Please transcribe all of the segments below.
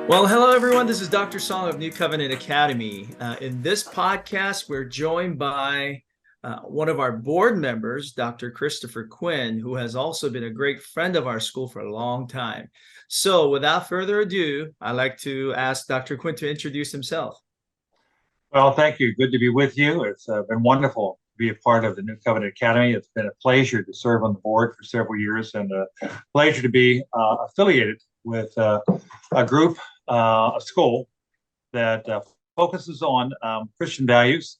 Well, hello everyone. This is Dr. Song of New Covenant Academy. In this podcast, we're joined by one of our board members, Dr. Christopher Quinn, who has also been a great friend of our school for a long time. So without further ado, I'd like to ask Dr. Quinn to introduce himself. Well, thank you. Good to be with you. It's been wonderful to be a part of the New Covenant Academy. It's been a pleasure to serve on the board for several years and a pleasure to be affiliated with a group, a school that focuses on Christian values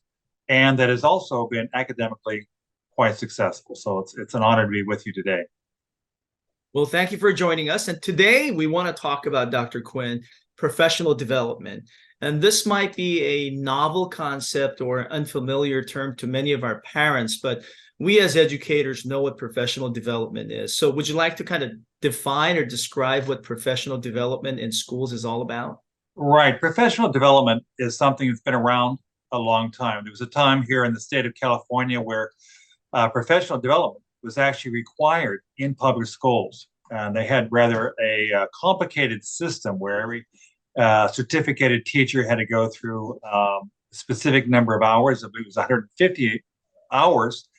and that has also been academically quite successful. So it's an honor to be with you today. Well, thank you for joining us. And today we want to talk about, Dr. Quinn, professional development. And this might be a novel concept or unfamiliar term to many of our parents, but we as educators know what professional development is. So would you like to kind of define or describe what professional development in schools is all about? Right. Professional development is something that's been around a long time. There was a time here in the state of California where professional development was actually required in public schools. And they had rather a complicated system where every certificated teacher had to go through a specific number of hours. I believe it was 150 hours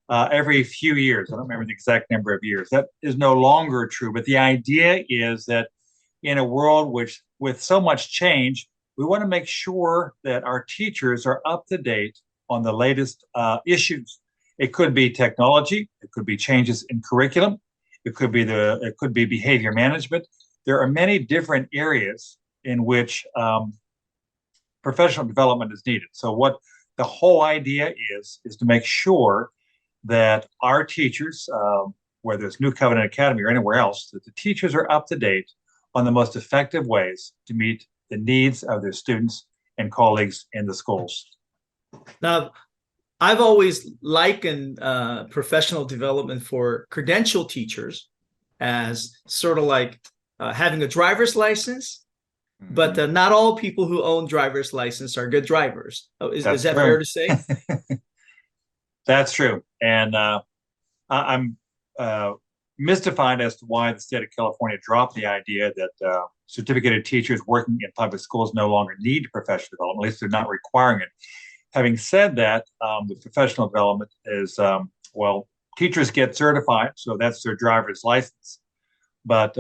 every few years. I don't remember the exact number of years. That is no longer true. But the idea is that in a world with so much change, we want to make sure that our teachers are up to date on the latest issues. It could be technology. It could be changes in curriculum. It could be behavior management. There are many different areas in which professional development is needed. So what the whole idea is to make sure that our teachers, whether it's New Covenant Academy or anywhere else, that the teachers are up to date on the most effective ways to meet the needs of their students and colleagues in the schools. Now, I've always likened professional development for credential teachers as sort of like having a driver's license, but not all people who own driver's license are good drivers. Is that true. fair to say? That's true. And I'm mystified as to why the state of California dropped the idea that certificated teachers working in public schools no longer need professional development. At least they're not requiring it. Having said that, the professional development is, teachers get certified, so that's their driver's license. But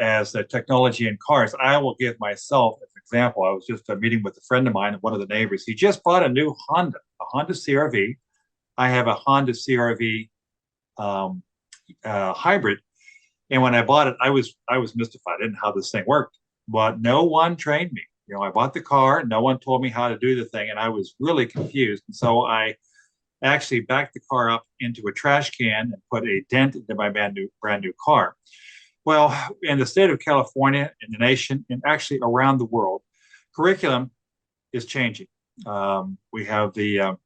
as the technology in cars, I will give myself as an example. I was just meeting with a friend of mine, one of the neighbors. He just bought a new Honda, a Honda CRV. I have a Honda CRV hybrid. And when I bought it, I was mystified. I didn't know how this thing worked, but no one trained me. You know, I bought the car, no one told me how to do the thing, and I was really confused. And so I actually backed the car up into a trash can and put a dent into my brand new car. Well, in the state of California, in the nation, and actually around the world, curriculum is changing. We have the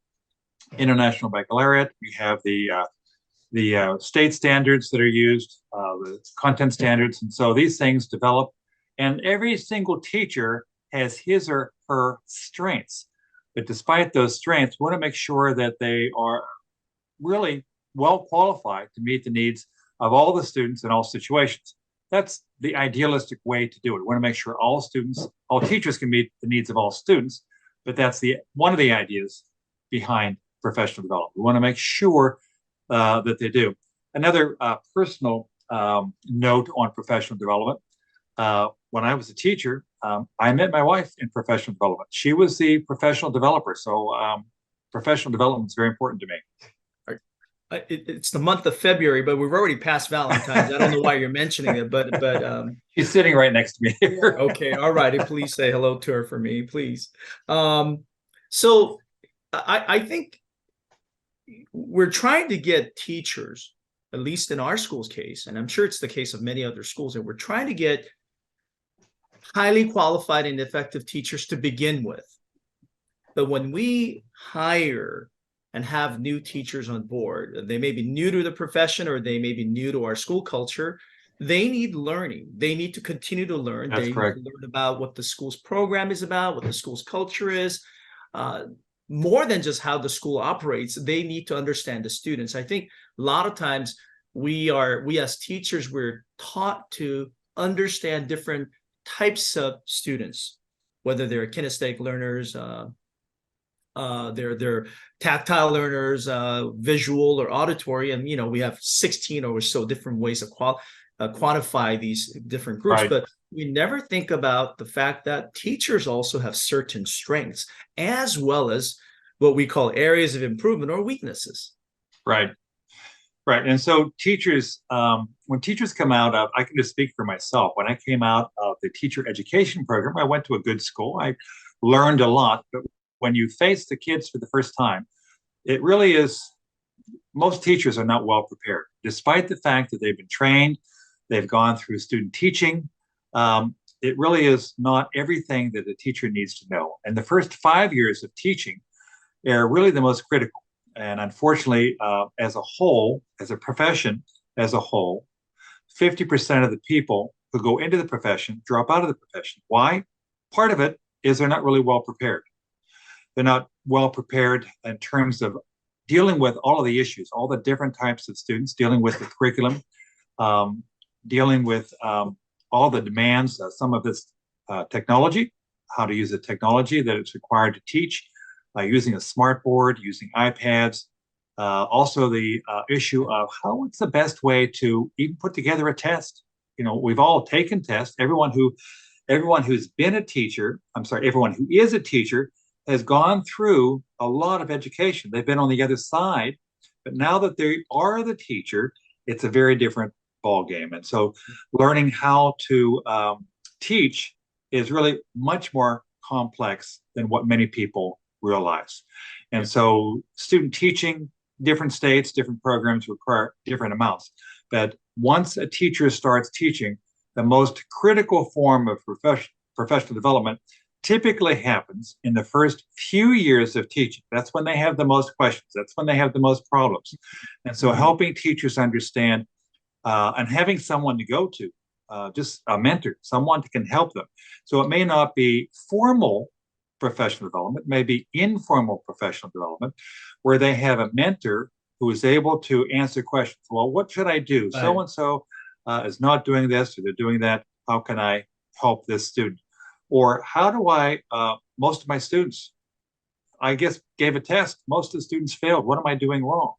International Baccalaureate. We have the state standards that are used, the content standards. And so these things develop, and every single teacher has his or her strengths. But despite those strengths, we want to make sure that they are really well qualified to meet the needs of all the students in all situations. That's the idealistic way to do it. We want to make sure all teachers can meet the needs of all students, but that's one of the ideas behind professional development. We want to make sure that they do. Another personal note on professional development. When I was a teacher, I met my wife in professional development. She was the professional developer. So professional development is very important to me. It's the month of February, but we've already passed Valentine's. I don't know why you're mentioning it, but she's sitting right next to me here. Okay, all righty. Please say hello to her for me, please. So I think we're trying to get teachers, at least in our school's case, and I'm sure it's the case of many other schools, that we're trying to get highly qualified and effective teachers to begin with. But when we hire and have new teachers on board, they may be new to the profession or they may be new to our school culture, they need learning. They need to continue to learn. That's they correct. need to learn about what the school's program is about, what the school's culture is. More than just how the school operates, they need to understand the students. I think a lot of times we as teachers, we're taught to understand different types of students, whether they're kinesthetic learners, they're tactile learners, visual or auditory, and we have 16 or so different ways to quantify these different groups. Right. But we never think about the fact that teachers also have certain strengths as well as what we call areas of improvement or weaknesses. Right. Right. And so teachers, when teachers come out of, I can just speak for myself. When I came out of the teacher education program, I went to a good school. I learned a lot. But when you face the kids for the first time, it really is, most teachers are not well prepared, despite the fact that they've been trained, they've gone through student teaching. It really is not everything that a teacher needs to know. And the first 5 years of teaching are really the most critical. And unfortunately, as a whole, as a profession as a whole, 50% of the people who go into the profession drop out of the profession. Why? Part of it is they're not really well prepared. They're not well prepared in terms of dealing with all of the issues, all the different types of students, dealing with the curriculum, dealing with all the demands, some of this technology, how to use the technology that it's required to teach, using a smartboard, using iPads. Also the issue of what's the best way to even put together a test. We've all taken tests. Everyone who's been a teacher, everyone who is a teacher has gone through a lot of education. They've been on the other side, but now that they are the teacher, it's a very different ball game. And so learning how to teach is really much more complex than what many people realize. And so student teaching, different states, different programs require different amounts. But once a teacher starts teaching, the most critical form of professional development typically happens in the first few years of teaching. That's when they have the most questions. That's when they have the most problems. And so helping teachers understand and having someone to go to, just a mentor, someone that can help them. So it may not be formal professional development, may be informal professional development, where they have a mentor who is able to answer questions. Well, what should I do? Right. So-and-so is not doing this or they're doing that. How can I help this student? Or how do most of my students, I guess, gave a test. Most of the students failed. What am I doing wrong?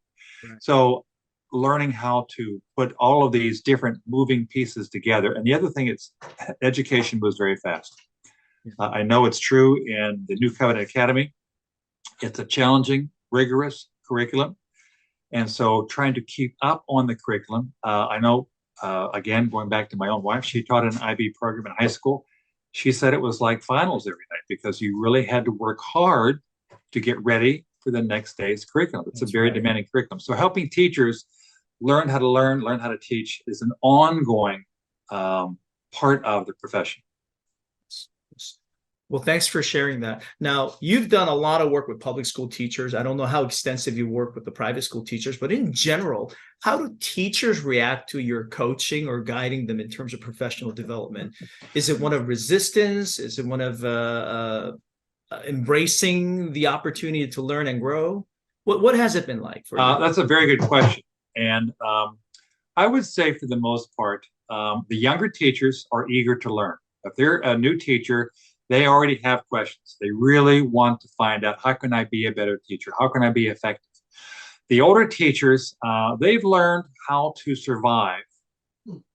Right. So learning how to put all of these different moving pieces together. And the other thing is education moves very fast. I know it's true in the New Covenant Academy. It's a challenging, rigorous curriculum. And so trying to keep up on the curriculum. I know, again, going back to my own wife, she taught an IB program in high school. She said it was like finals every night because you really had to work hard to get ready for the next day's curriculum. It's a very demanding curriculum. So helping teachers learn how to learn how to teach is an ongoing part of the profession. Well, thanks for sharing that. Now, you've done a lot of work with public school teachers. I don't know how extensive you work with the private school teachers, but in general, how do teachers react to your coaching or guiding them in terms of professional development? Is it one of resistance? Is it one of embracing the opportunity to learn and grow? What has it been like for you? That's a very good question. And I would say for the most part, the younger teachers are eager to learn. If they're a new teacher, they already have questions. They really want to find out, how can I be a better teacher? How can I be effective? The older teachers, they've learned how to survive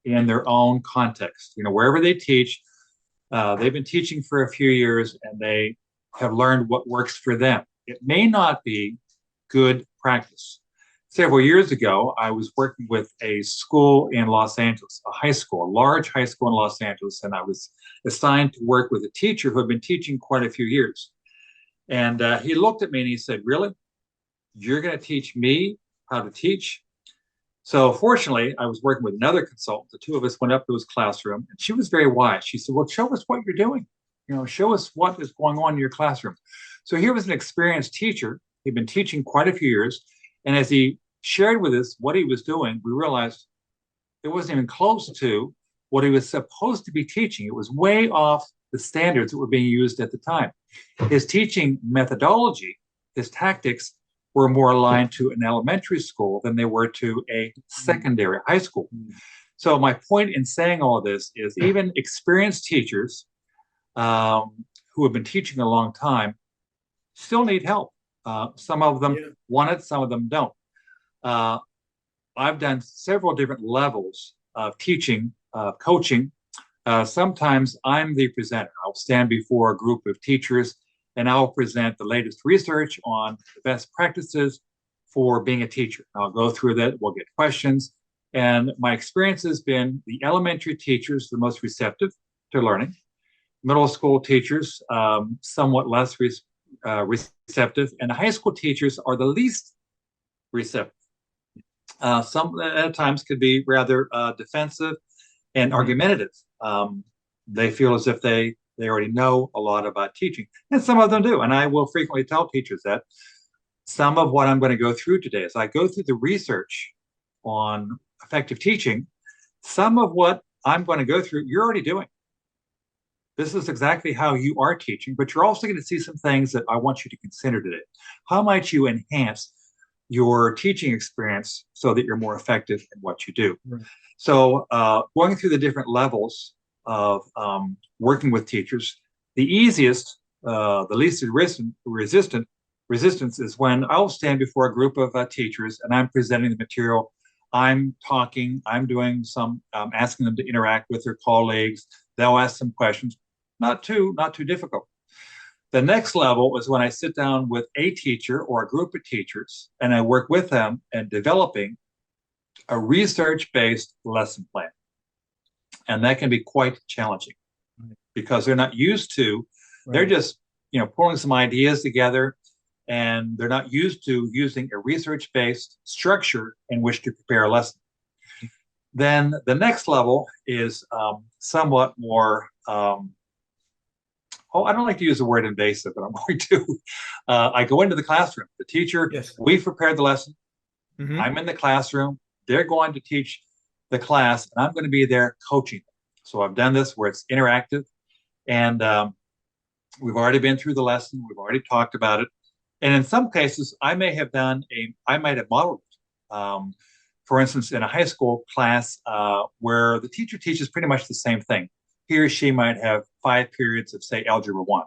in their own context. Wherever they teach, they've been teaching for a few years and they have learned what works for them. It may not be good practice. Several years ago, I was working with a school in Los Angeles, a large high school in Los Angeles, and I was assigned to work with a teacher who had been teaching quite a few years. And he looked at me and he said, "Really? You're going to teach me how to teach?" So fortunately, I was working with another consultant. The two of us went up to his classroom, and she was very wise. She said, "Well, show us what you're doing. Show us what is going on in your classroom." So here was an experienced teacher. He'd been teaching quite a few years. And as he shared with us what he was doing, we realized it wasn't even close to what he was supposed to be teaching. It was way off the standards that were being used at the time. His teaching methodology, his tactics were more aligned to an elementary school than they were to a secondary high school. So my point in saying all of this is even experienced teachers um, who have been teaching a long time still need help. Some of them Yeah. want it, some of them don't. Uh, I've done several different levels of teaching, coaching. Sometimes I'm the presenter. I'll stand before a group of teachers and I'll present the latest research on the best practices for being a teacher. I'll go through that, we'll get questions. And my experience has been the elementary teachers, the most receptive to learning, middle school teachers, somewhat less receptive, and the high school teachers are the least receptive. Some at times could be rather defensive and argumentative. They feel as if they already know a lot about teaching, and some of them do. And I will frequently tell teachers that some of what I'm going to go through today, as I go through the research on effective teaching, some of what I'm going to go through, you're already doing. This is exactly how you are teaching, but you're also going to see some things that I want you to consider today. How might you enhance your teaching experience so that you're more effective in what you do? Right. So going through the different levels of working with teachers, the easiest, the least resistance is when I'll stand before a group of teachers and I'm presenting the material. I'm talking, I'm doing some, asking them to interact with their colleagues. They'll ask some questions, not too difficult. The next level is when I sit down with a teacher or a group of teachers and I work with them in developing a research-based lesson plan. And that can be quite challenging because they're not used to, they're just, pulling some ideas together, and they're not used to using a research-based structure in which to prepare a lesson. Then the next level is somewhat more, I don't like to use the word invasive, but I'm going to. I go into the classroom. The teacher, Yes. we've prepared the lesson. Mm-hmm. I'm in the classroom. They're going to teach the class, and I'm going to be there coaching them. So I've done this where it's interactive, and we've already been through the lesson. We've already talked about it. And in some cases, I might have modeled it. For instance, in a high school class where the teacher teaches pretty much the same thing. He or she might have 5 periods of, say, Algebra 1.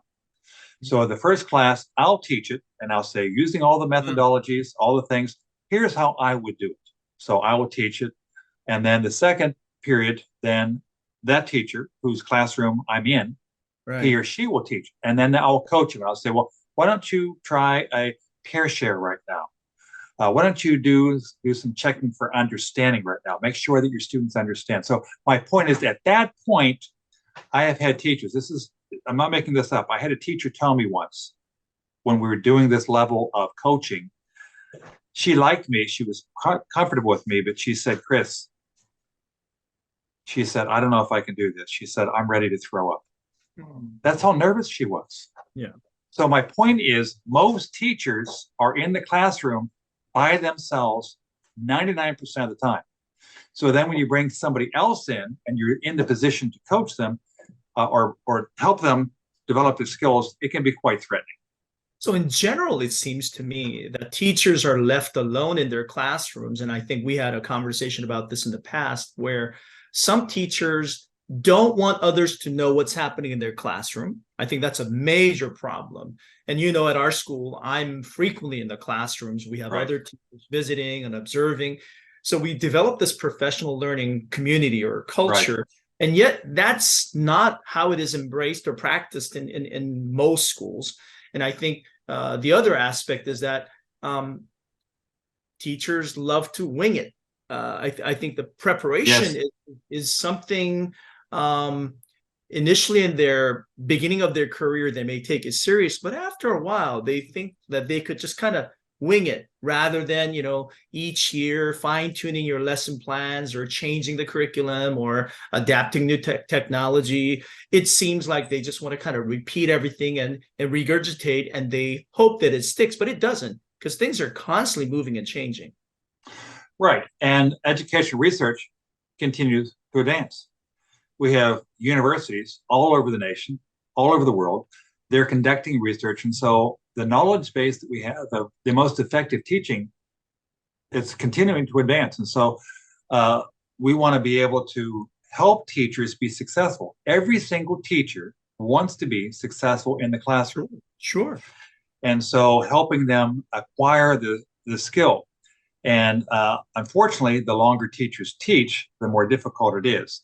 So the first class, I'll teach it, and I'll say, using all the methodologies, all the things, here's how I would do it. So I will teach it. And then the second period, then that teacher whose classroom I'm in, he or she will teach. And then I'll coach him. I'll say, well, why don't you try a pair share right now? Why don't you do some checking for understanding right now? Make sure that your students understand. So my point is, at that point, I have had teachers. I'm not making this up. I had a teacher tell me once when we were doing this level of coaching, she liked me. She was comfortable with me, but she said, Chris, she said, I don't know if I can do this. She said, I'm ready to throw up. That's how nervous she was. Yeah. So my point is, most teachers are in the classroom by themselves 99% of the time. So then when you bring somebody else in and you're in the position to coach them or help them develop their skills, it can be quite threatening. So in general, it seems to me that teachers are left alone in their classrooms. And I think we had a conversation about this in the past where some teachers don't want others to know what's happening in their classroom. I think that's a major problem. And at our school, I'm frequently in the classrooms. We have other teachers visiting and observing. So we developed this professional learning community or culture. And yet that's not how it is embraced or practiced in most schools. And I think the other aspect is that teachers love to wing it. I think the preparation is something initially in their beginning of their career, they may take it serious, but after a while, they think that they could just kind of wing it rather than, each year fine-tuning your lesson plans or changing the curriculum or adapting new technology. It seems like they just want to kind of repeat everything and regurgitate, and they hope that it sticks, but it doesn't, because things are constantly moving and changing. Right. And education research continues to advance. We have universities all over the nation, all over the world. They're conducting research. And so the knowledge base that we have of the most effective teaching, it's continuing to advance. And so we want to be able to help teachers be successful. Every single teacher wants to be successful in the classroom. Sure. And so helping them acquire the skill. And unfortunately, the longer teachers teach, the more difficult it is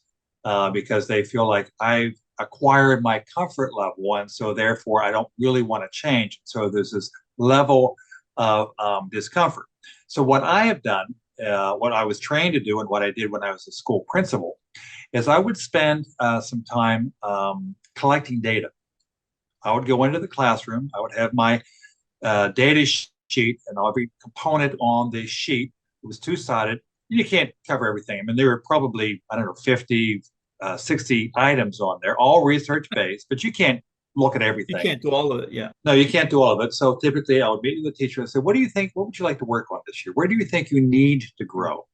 because they feel like I've acquired my comfort level. And so therefore, I don't really want to change. So there's this level of discomfort. So what I have done, what I was trained to do and what I did when I was a school principal, is I would spend some time collecting data. I would go into the classroom. I would have my data sheet, and every component on the sheet, it was two-sided. You can't cover everything. I mean, there were probably, I don't know, 50, 60 items on there, all research-based, but you can't look at everything. You can't do all of it, yeah. No, you can't do all of it. So typically I would meet with the teacher and say, what do you think, what would you like to work on this year? Where do you think you need to grow?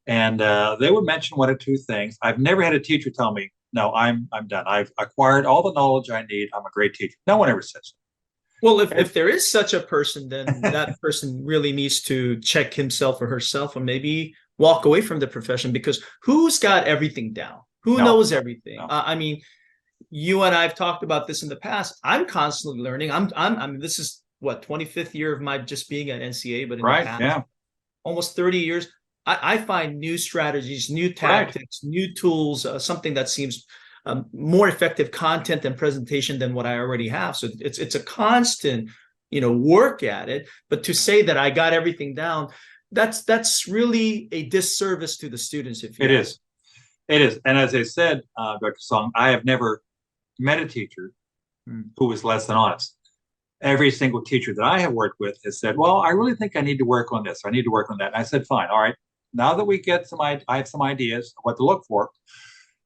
And they would mention one or two things. I've never had a teacher tell me, no, I'm done. I've acquired all the knowledge I need. I'm a great teacher. No one ever says that. Well, if there is such a person, then that person really needs to check himself or herself and maybe walk away from the profession, because who's got everything down? Who knows everything? No. I mean, you and I have talked about this in the past. I'm constantly learning. I mean, this is what, 25th year of my just being at NCA, but in the past, almost 30 years. I find new strategies, new tactics, new tools, something that seems more effective content and presentation than what I already have. So it's a constant, work at it. But to say that I got everything down, that's really a disservice to the students. It is. And as I said, Dr. Song, I have never met a teacher who was less than honest. Every single teacher that I have worked with has said, well, I really think I need to work on this. I need to work on that. And I said, fine. All right. Now that we get I have some ideas of what to look for,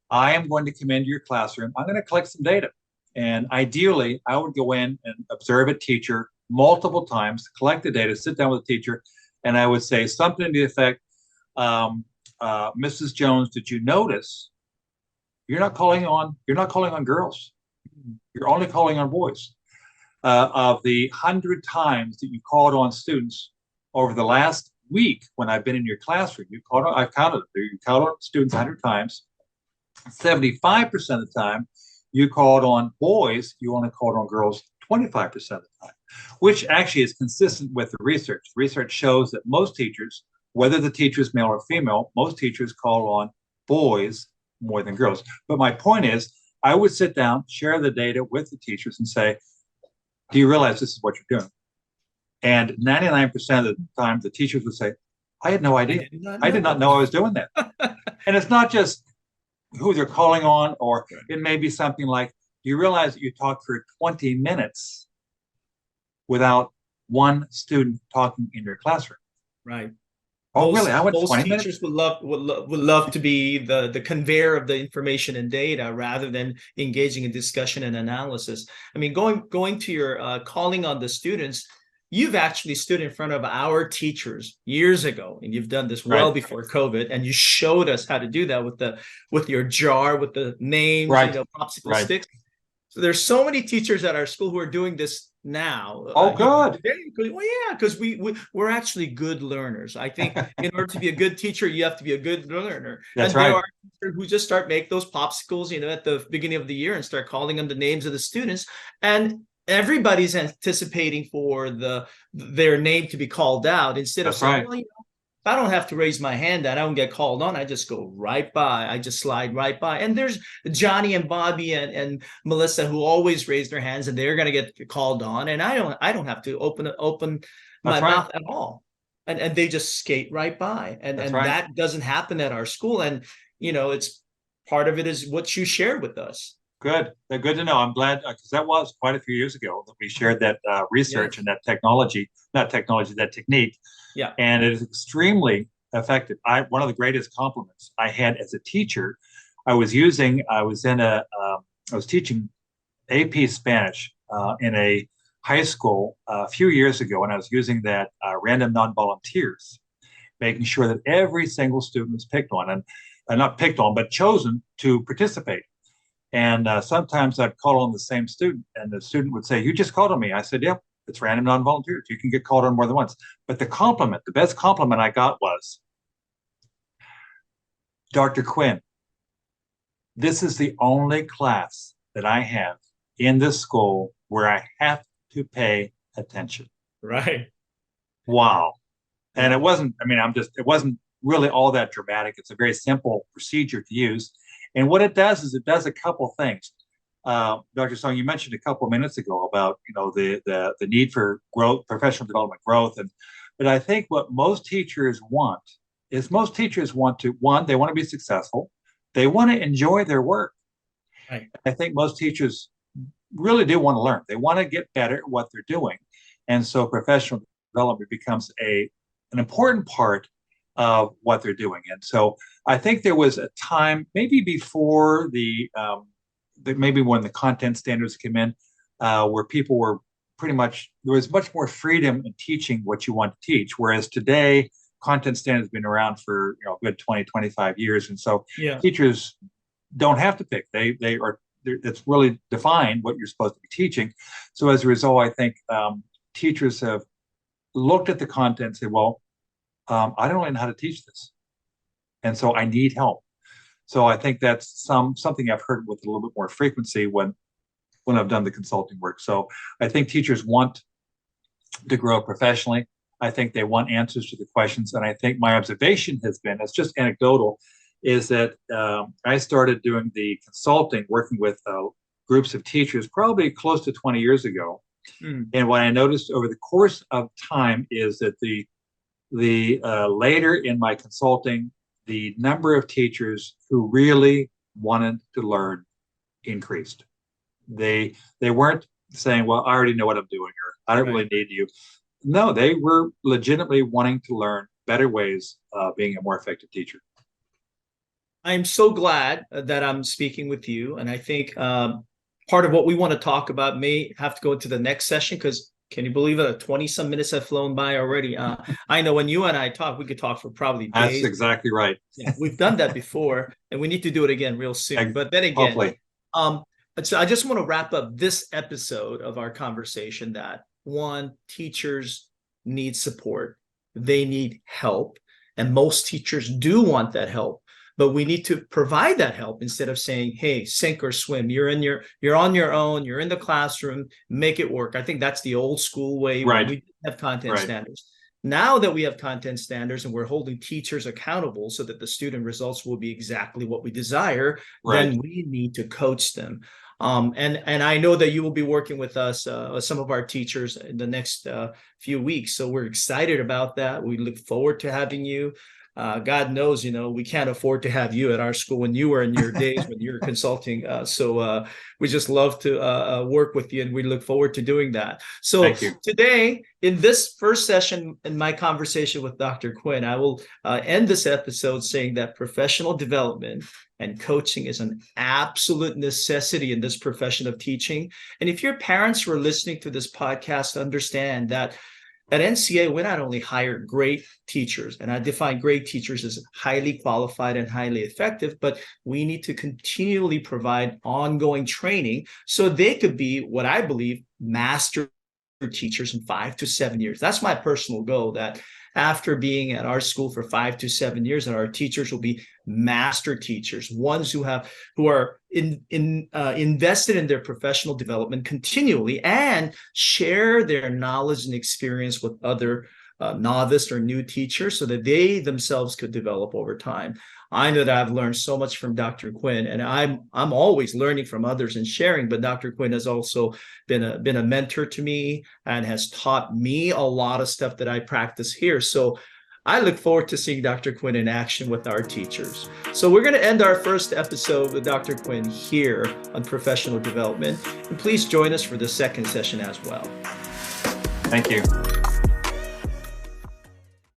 I am going to come into your classroom. I'm going to collect some data. And ideally, I would go in and observe a teacher multiple times, collect the data, sit down with the teacher, and I would say something to the effect, Mrs. Jones, did you notice you're not calling on girls. You're only calling on boys. Of the 100 times that you called on students over the last week when I've been in your classroom, I've counted it. You called on students 100 times. 75% of the time you called on boys, you only called on girls 25% of the time, which actually is consistent with the research. Research shows that most teachers, whether the teacher is male or female, most teachers call on boys more than girls. But my point is, I would sit down, share the data with the teachers and say, do you realize this is what you're doing? And 99% of the time, the teachers would say, I had no idea. I did not know I was doing that. And it's not just who they're calling on, or it may be something like, do you realize that you talked for 20 minutes without one student talking in your classroom? Right. Oh, really? I went most 20 teachers minutes? would love to be the conveyor of the information and data rather than engaging in discussion and analysis. I mean, going to your calling on the students, you've actually stood in front of our teachers years ago, and you've done this well before COVID, and you showed us how to do that with your jar with the names, popsicle sticks. So there's so many teachers at our school who are doing this now. Oh, good. Well, yeah, because we're actually good learners. I think in order to be a good teacher, you have to be a good learner. That's and right. There are teachers who just make those popsicles, at the beginning of the year and start calling them the names of the students, and everybody's anticipating for their name to be called out instead of saying, well, if I don't have to raise my hand and I don't get called on, I just go right by. I just slide right by. And there's Johnny and Bobby and Melissa who always raise their hands, and they're going to get called on. And I don't have to open my mouth at all. And they just skate right by. And that doesn't happen at our school. And, it's part of it is what you shared with us. Good. They're good to know. I'm glad, because that was quite a few years ago that we shared that research and that that technique. Yeah. And it is extremely effective. One of the greatest compliments I had as a teacher, I was teaching AP Spanish in a high school a few years ago, and I was using that random non-volunteers, making sure that every single student was picked on, and not picked on, but chosen to participate. And sometimes I'd call on the same student, and the student would say, you just called on me. I said, yep, it's random non-volunteers. You can get called on more than once. But the best compliment I got was, Dr. Quinn, this is the only class that I have in this school where I have to pay attention. Right. Wow. And Yeah. it wasn't, I mean, it wasn't really all that dramatic. It's a very simple procedure to use. And what it does is it does a couple things. Dr. Song, you mentioned a couple of minutes ago about, the need for growth, professional development growth. But I think what most teachers want is they want to be successful. They want to enjoy their work. Right. I think most teachers really do want to learn. They want to get better at what they're doing. And so professional development becomes an important part of what they're doing. And so I think there was a time, maybe before maybe when the content standards came in, where people were there was much more freedom in teaching what you want to teach. Whereas today, content standards have been around for a good 20, 25 years. And so teachers don't have to pick. It's really defined what you're supposed to be teaching. So as a result, I think teachers have looked at the content and said, well, I don't really know how to teach this. And so I need help. So I think that's something I've heard with a little bit more frequency when I've done the consulting work. So I think teachers want to grow professionally. I think they want answers to the questions. And I think my observation has been, it's just anecdotal, is that I started doing the consulting, working with groups of teachers probably close to 20 years ago. And what I noticed over the course of time is that the later in my consulting, the number of teachers who really wanted to learn increased. They weren't saying, well, I already know what I'm doing, or I don't really need you. No, they were legitimately wanting to learn better ways of being a more effective teacher. I'm so glad that I'm speaking with you. And I think part of what we want to talk about may have to go into the next session, because can you believe it? 20 some minutes have flown by already. I know when you and I talk, we could talk for probably days. That's exactly right. Yeah, we've done that before, and we need to do it again real soon. But then again, so I just want to wrap up this episode of our conversation that one, teachers need support. They need help. And most teachers do want that help. But we need to provide that help instead of saying, hey, sink or swim. You're on your own. You're in the classroom. Make it work. I think that's the old school way. Right. We have content standards. Now that we have content standards and we're holding teachers accountable so that the student results will be exactly what we desire, then we need to coach them. And I know that you will be working with us, some of our teachers in the next few weeks. So we're excited about that. We look forward to having you. God knows, we can't afford to have you at our school when you were in your days, when you were consulting. So we just love to work with you, and we look forward to doing that. So today, in this first session in my conversation with Dr. Quinn, I will end this episode saying that professional development and coaching is an absolute necessity in this profession of teaching. And if your parents who are listening to this podcast understand that at NCA, we not only hire great teachers, and I define great teachers as highly qualified and highly effective, but we need to continually provide ongoing training so they could be what I believe master teachers in 5 to 7 years. That's my personal goal, that after being at our school for 5 to 7 years, that our teachers will be master teachers, ones who are invested in their professional development continually and share their knowledge and experience with other novice or new teachers so that they themselves could develop over time. I know that I've learned so much from Dr. Quinn, and I'm always learning from others and sharing, but Dr. Quinn has also been a mentor to me and has taught me a lot of stuff that I practice here. So I look forward to seeing Dr. Quinn in action with our teachers. So we're going to end our first episode with Dr. Quinn here on professional development. And please join us for the second session as well. Thank you.